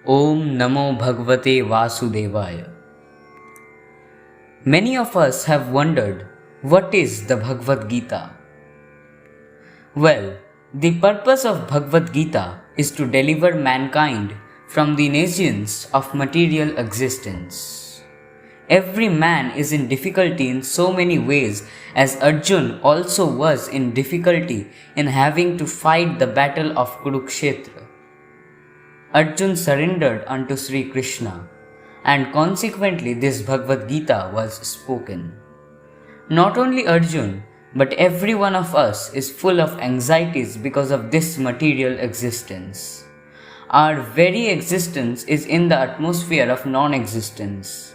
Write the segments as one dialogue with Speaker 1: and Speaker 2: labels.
Speaker 1: Om Namo Bhagavate Vasudevaya. Many of us have wondered, what is the Bhagavad Gita? Well, the purpose of Bhagavad Gita is to deliver mankind from the nausea of material existence. Every man is in difficulty in so many ways, as Arjun also was in difficulty in having to fight the battle of Kurukshetra. Arjun surrendered unto Sri Krishna, and consequently this Bhagavad Gita was spoken. Not only Arjun, but every one of us is full of anxieties because of this material existence. Our very existence is in the atmosphere of non-existence.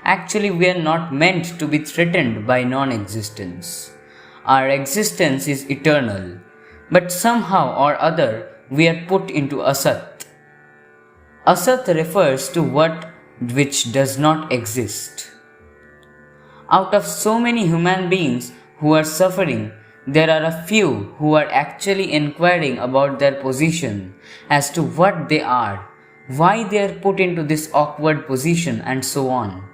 Speaker 1: Actually, we are not meant to be threatened by non-existence. Our existence is eternal, but somehow or other we are put into asat. Asat refers to what which does not exist. Out of so many human beings who are suffering, there are a few who are actually inquiring about their position as to what they are, why they are put into this awkward position, and so on.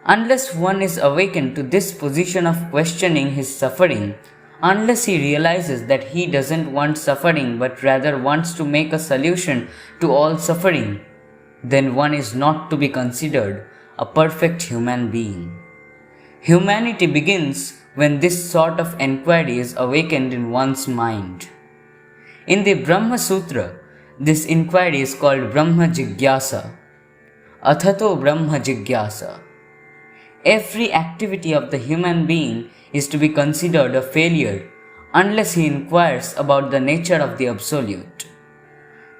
Speaker 1: Unless one is awakened to this position of questioning his suffering, unless he realizes that he doesn't want suffering but rather wants to make a solution to all suffering, then one is not to be considered a perfect human being. Humanity begins when this sort of enquiry is awakened in one's mind. In the Brahma Sutra, this inquiry is called Brahma Jigyasa. Athato Brahma Jigyasa. Every activity of the human being is to be considered a failure unless he inquires about the nature of the Absolute.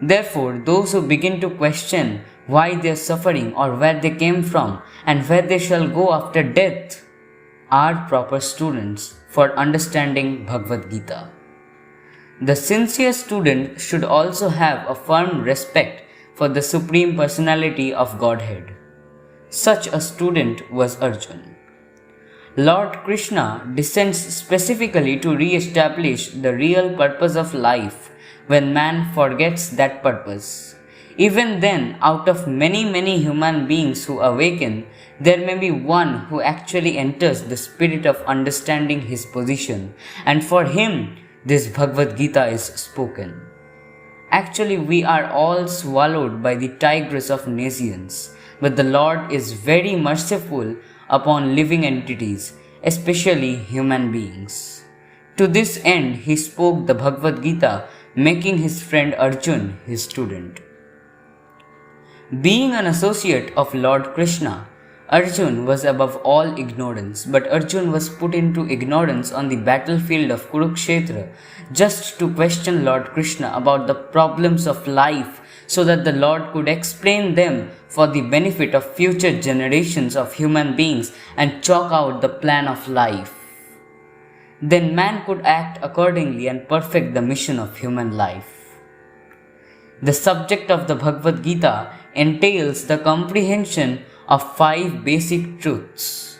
Speaker 1: Therefore, those who begin to question why they are suffering or where they came from and where they shall go after death are proper students for understanding Bhagavad Gita. The sincere student should also have a firm respect for the Supreme Personality of Godhead. Such a student was Arjun. Lord Krishna descends specifically to re-establish the real purpose of life when man forgets that purpose. Even then, out of many human beings who awaken, there may be one who actually enters the spirit of understanding his position, and for him, this Bhagavad Gita is spoken. Actually, we are all swallowed by the tigress of nations, but the Lord is very merciful upon living entities, especially human beings. To this end, he spoke the Bhagavad Gita, making his friend Arjun his student. Being an associate of Lord Krishna, Arjun was above all ignorance, but Arjun was put into ignorance on the battlefield of Kurukshetra just to question Lord Krishna about the problems of life so that the Lord could explain them for the benefit of future generations of human beings and chalk out the plan of life. Then man could act accordingly and perfect the mission of human life. The subject of the Bhagavad Gita entails the comprehension of 5 basic truths.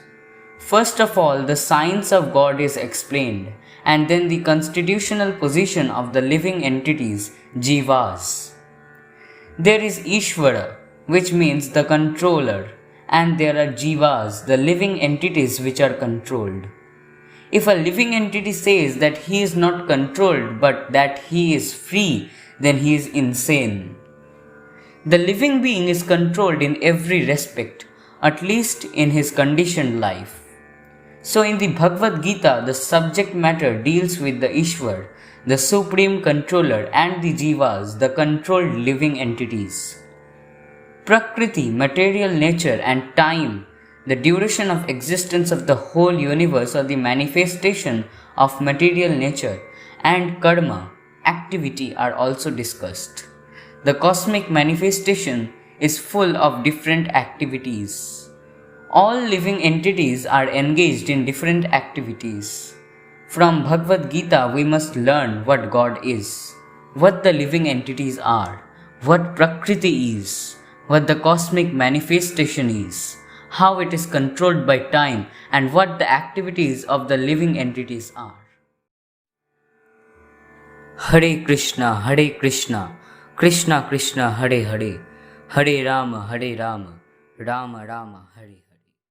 Speaker 1: First of all, the science of God is explained, and then the constitutional position of the living entities, jivas. There is Ishvara, which means the controller, and there are jivas, the living entities which are controlled. If a living entity says that he is not controlled but that he is free, then he is insane. The living being is controlled in every respect, at least in his conditioned life. So in the Bhagavad Gita, the subject matter deals with the Ishwar, the supreme controller, and the jivas, the controlled living entities. Prakriti, material nature, and time, the duration of existence of the whole universe or the manifestation of material nature, and karma, activity are also discussed. The cosmic manifestation is full of different activities. All living entities are engaged in different activities. From Bhagavad Gita, we must learn what God is, what the living entities are, what Prakriti is, what the cosmic manifestation is, how it is controlled by time, and what the activities of the living entities are. Hare Krishna, Krishna Krishna, Hare Hare, Hare Rama, Rama Rama, Hare